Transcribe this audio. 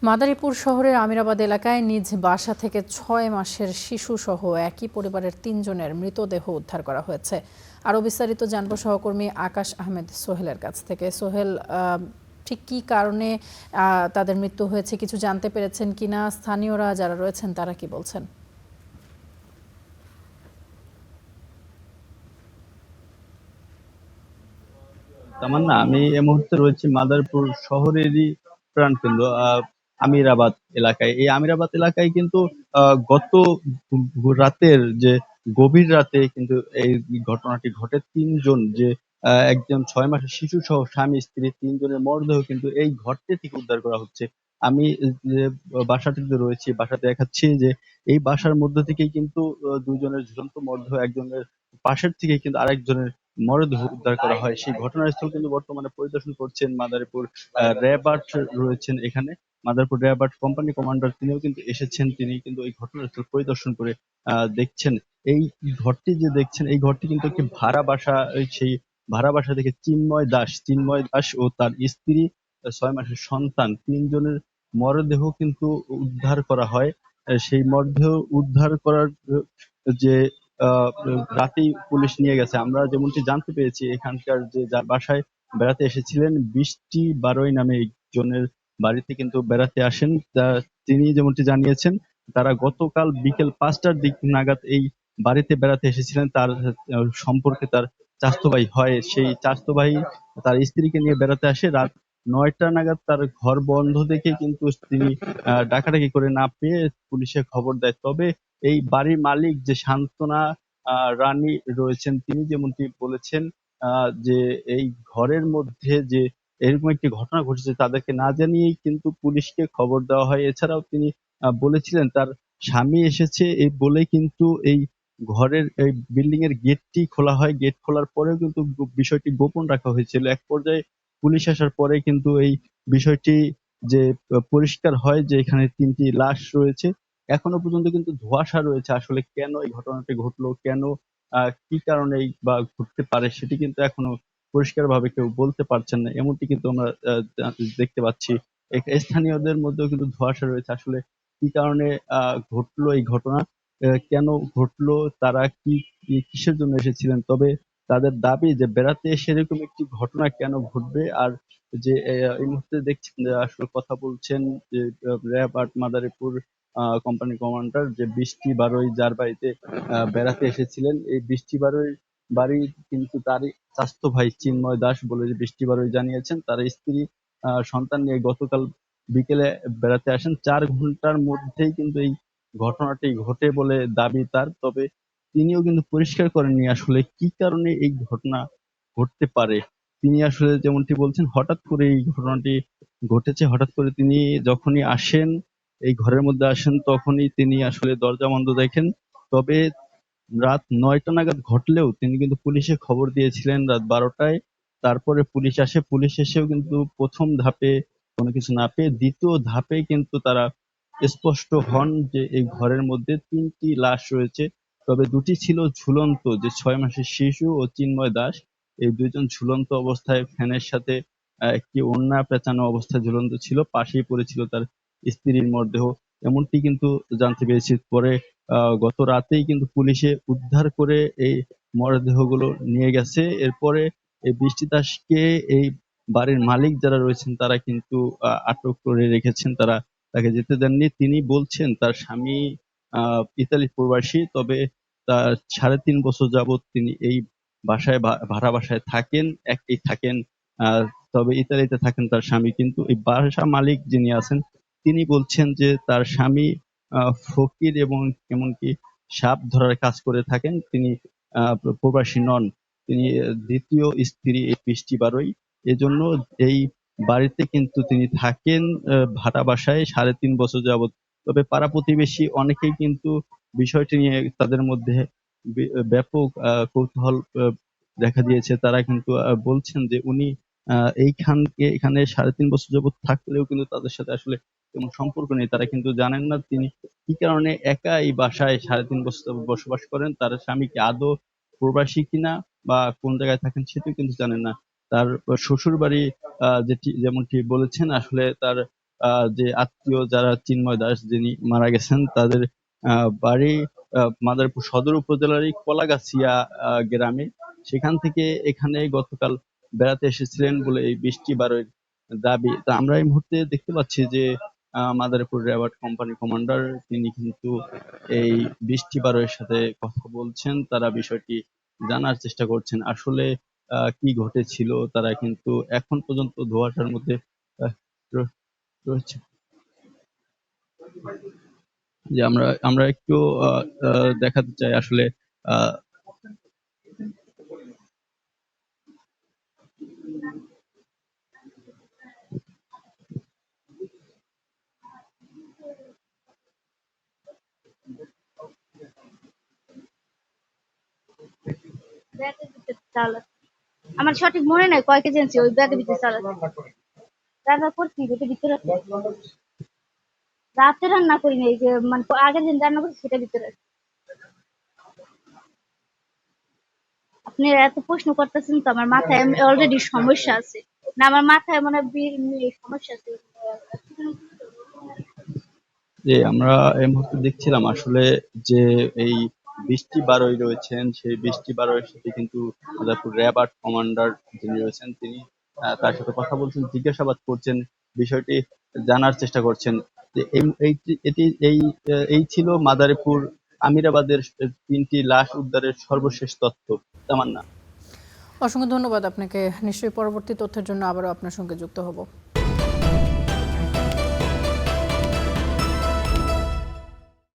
মাদারীপুর শহরের আমিরাবাদ এলাকায় নিজ বাসা থেকে ৬ মাসের শিশুসহ একই পরিবারের ৩ জনের মৃতদেহ উদ্ধার করা হয়েছে। আরও বিস্তারিত জানবো সহকর্মী আকাশ আহমেদ সোহেলের কাছ থেকে। সোহেল, ঠিক কী কারণে তাদের মৃত্যু হয়েছে কিছু জানতে পেরেছেন কিনা? স্থানীয়রা যারা রয়েছেন তারা কি বলছেন? তামান্না, আমি এই মুহূর্তে রয়েছি মাদারীপুর শহরেরই প্রাণকেন্দ্র আমিরাবাদ এলাকায়। এই আমিরাবাদ এলাকায় কিন্তু গত রাতের যে গভীর রাতে কিন্তু এই ঘটনাটি ঘটে। তিনজন যে একজন 6 মাসের শিশু সহ স্বামী স্ত্রী তিনজনের মরদেহ কিন্তু এই ঘরটি থেকে উদ্ধার করা হচ্ছে। আমি যে বাসাটিতে রয়েছি, বাসাতে দেখাচ্ছি যে এই বাসার মধ্যে থেকেই কিন্তু দুজনের ঝুলন্ত মরদেহ, একজনের পাশের থেকে কিন্তু আরেকজনের মরদেহ উদ্ধার করা হয়। সেই ঘটনাস্থল কিন্তু বর্তমানে পরিদর্শন করছেন মাদারীপুর র্যাব-৮ রয়েছেন এখানে। মাদারীপুর র্যাব-৮ কোম্পানি কমান্ডার তিনিও কিন্তু এসেছেন। তিনি কিন্তু এই ঘটনাস্থল পরিদর্শন করে দেখছেন। এই ঘরটি যে দেখছেন, এই ঘরটি কিন্তু একটি ভাড়া বাসা। সেই ভাড়া বাসা থেকে চিন্ময় দাস ও তার স্ত্রী, 6 মাসের সন্তান, তিনজনের মরদেহ কিন্তু উদ্ধার করা হয়। সেই মরদেহ উদ্ধার করার যে রাতেই পুলিশ নিয়ে গেছে। আমরা যেমনটি জানতে পেরেছি, এখানকার যে যার বাসায় বেড়াতে এসেছিলেন বৃষ্টি বারোই নামে একজনের বাড়িতে কিন্তু বেড়াতে আসেন। তিনি যেমনটি জানিয়েছেন, তারা গতকাল বিকেল 5টার দিক নাগাদ এই বাড়িতে বেড়াতে এসেছিলেন। তার সম্পর্কে তার চাচাতো ভাই হয়, সেই চাচাতো ভাই তার স্ত্রীকে নিয়ে বেড়াতে আসে। রাত 9টা নাগাদ তার ঘর বন্ধ দেখে কিন্তু তিনি ডাকাডাকি করে না পেয়ে পুলিশে খবর দেয়। তবে এই বাড়ির মালিক যে সান্ত্বনা রানী রয়েছেন, তিনি যেমনটি বলেছেন যে এই ঘরের মধ্যে যে এরকম একটি ঘটনা ঘটেছে তাদেরকে না জানিয়েই কিন্তু পুলিশকে খবর দেওয়া হয়। এছাড়াও তিনি বলেছিলেন তার স্বামী এসেছে এই বলে কিন্তু এই ঘরের এই বিল্ডিং এর গেটটি খোলা হয়। গেট খোলার পরেও কিন্তু বিষয়টি গোপন রাখা হয়েছিল। এক পর্যায়ে পুলিশ আসার পরে কিন্তু এই বিষয়টি যে পরিষ্কার হয় যে এখানে 3টি লাশ রয়েছে। এখনো পর্যন্ত কিন্তু ধোঁয়াশা রয়েছে। আসলে কেন এই ঘটনাটি ঘটলো, কেন কি কারণে বা ঘটতে পারে, সেটি কিন্তু এখনো পরিষ্কারভাবে কেউ বলতে পারছেন না। এমনটি কিন্তু আমরা দেখতে পাচ্ছি। স্থানীয়দের মধ্যেও কিন্তু ধোঁয়াশা রয়েছে। আসলে কি কারণে ঘটলো এই ঘটনা, কেন ঘটলো, তারা কিসের জন্য এসেছিলেন। তবে তাদের দাবি যে বেড়াতে এসে এরকম একটি ঘটনা কেন ঘটবে। আর যে এই মুহূর্তে দেখছেন যে আসলে কথা বলছেন যে র্যাব-৮ মাদারীপুর কোম্পানি কমান্ডার যে বৃষ্টি বারোই যার বাড়িতে বেড়াতে এসেছিলেন, এই বৃষ্টি বারোই বাড়ি কিন্তু তারই চাচাতো ভাই চিন্ময় দাস বলে যে বৃষ্টি বারোই জানিয়েছেন তার স্ত্রী সন্তান নিয়ে গতকাল বিকেলে বেড়াতে আসেন। 4 ঘন্টার মধ্যেই কিন্তু এই ঘটনাটি ঘটে বলে দাবি তার। তবে তিনিও কিন্তু পরিষ্কার করেননি আসলে কি কারণে এই ঘটনা ঘটতে পারে। তিনি আসলে যেমনটি বলছেন, হঠাৎ করে এই ঘটনাটি ঘটেছে। হঠাৎ করে তিনি যখনই আসেন, এই ঘরের মধ্যে আসেন, তখনই তিনি আসলে দরজা বন্ধ দেখেন। তবে রাত 9টা নাগাদ ঘটলেও তিনি কিন্তু পুলিশে খবর দিয়েছিলেন রাত 12টায়। তারপরে পুলিশ আসে। পুলিশ এসেও কিন্তু প্রথম ধাপে কোনো কিছু না পেয়ে দ্বিতীয় ধাপে কিন্তু তারা স্পষ্ট হন যে এই ঘরের মধ্যে 3টি লাশ রয়েছে। তবে দুটি ছিল ঝুলন্ত, যে 6 মাসের শিশু ও চিন্ময় দাস, এই দুইজন ঝুলন্ত অবস্থায় ফ্যানের সাথে একটি ওড়না পেঁচানো অবস্থায় ঝুলন্ত ছিল। পাশেই পড়েছিল তার স্ত্রীর মরদেহ। এমনটি কিন্তু জানতে পেরেছি। পরে গত রাতেই কিন্তু পুলিশে উদ্ধার করে এই মরদেহগুলো নিয়ে গেছে। এরপরে এই বৃষ্টি দাসকে এই বাড়ির মালিক যারা রয়েছেন তারা কিন্তু আটক করে রেখেছেন। তারা তাকে যেতে দেননি। তিনি বলছেন তার স্বামী ইতালি প্রবাসী। তবে তার 3.5 বছর যাবৎ তিনি এই বাসায় ভাড়া বাসায় থাকেন, একাই থাকেন। আহ তবে ইতালিতে থাকেন তার স্বামী। কিন্তু এই বাসা মালিক যিনি আছেন তিনি বলছেন যে তার স্বামী ফকির এবং এমনকি সাপ ধরার কাজ করে থাকেন। তিনি প্রবাসী নন। তিনি দ্বিতীয় স্ত্রী এই বৃষ্টি বারোই। এজন্য এই বাড়িতে কিন্তু তিনি থাকেন ভাড়া বাসায় 3.5 বছর যাবৎ। তবে পাড়া প্রতিবেশী অনেকেই কিন্তু বিষয়টি নিয়ে তাদের মধ্যে ব্যাপক কৌতূহল দেখা দিয়েছে। তারা কিন্তু বলছেন যে উনি এখানে 3.5 বছর যাবৎ থাকলেও কিন্তু তাদের সাথে আসলে কোনো সম্পর্ক নেই। তারা কিন্তু জানেন না তিনি কি কারণে একা এই বাসায় 3.5 বছর যাবৎ বসবাস করেন। তার স্বামী কি আদৌ প্রবাসী কিনা বা কোন জায়গায় থাকেন সেটিও কিন্তু জানেন না। তার শ্বশুর বাড়ি যেমনটি বলেছেন, আসলে তার যে আত্মীয় যারা চিন্ময় দাস যিনি মারা গেছেন তাদের বাড়ি মাদারীপুর সদর উপজেলারই কলাগাছিয়া গ্রামে। সেখান থেকে এখানে গতকাল বেড়াতে এসেছিলেন বলে এই বৃষ্টি বারোয়ের দাবি। তা আমরা এই মুহূর্তে দেখতে পাচ্ছি যে মাদারীপুর র্যাবার্ট কোম্পানি কমান্ডার তিনি কিন্তু এই বৃষ্টি বারোয়ের সাথে কথা বলছেন। তারা বিষয়টি জানার চেষ্টা করছেন আসলে কি ঘটেছিল। তারা কিন্তু এখন পর্যন্ত ধোঁয়াশার মধ্যে আহ, রয়েছে। যে আমরা আমরা একটু দেখাতে চাই আসলে আহ, ব্যাগের ভিতরে চাল আছে। আমার সঠিক মনে নাই কয় কেজি আনছি, ওই ব্যাগের ভিতরে চাল আছে। রান্না করছি যেটা ভিতরে আছে। রাতে রান্না করিনি, এই যে মানে আগের দিন রান্না করছি সেটা ভিতরে আছে। আপনি এত প্রশ্ন করতেছেন তো আমার মাথায় অলরেডি সমস্যা আছে। না আমার মাথায় মনে হয় সমস্যা আছে। যে আমরা এই মুহূর্তে দেখছিলাম আসলে যে এই বৃষ্টি বারোই রয়েছেন, সেই বৃষ্টি বারোয়ের সাথে কিন্তু মাদারীপুর র্যাবার্ট কমান্ডার যিনি রয়েছেন তিনি তার সাথে কথা বলছেন, জিজ্ঞাসাবাদ করছেন, বিষয়টি জানার চেষ্টা করছেন যে এই ছিল মাদারীপুর আমিরাবাদের 3টি লাশ উদ্ধারের সর্বশেষ তথ্য। তামান্না। অসংখ্য ধন্যবাদ আপনাকে। নিশ্চয়ই পরবর্তী তথ্যের জন্য আবারও আপনার সঙ্গে যুক্ত হব।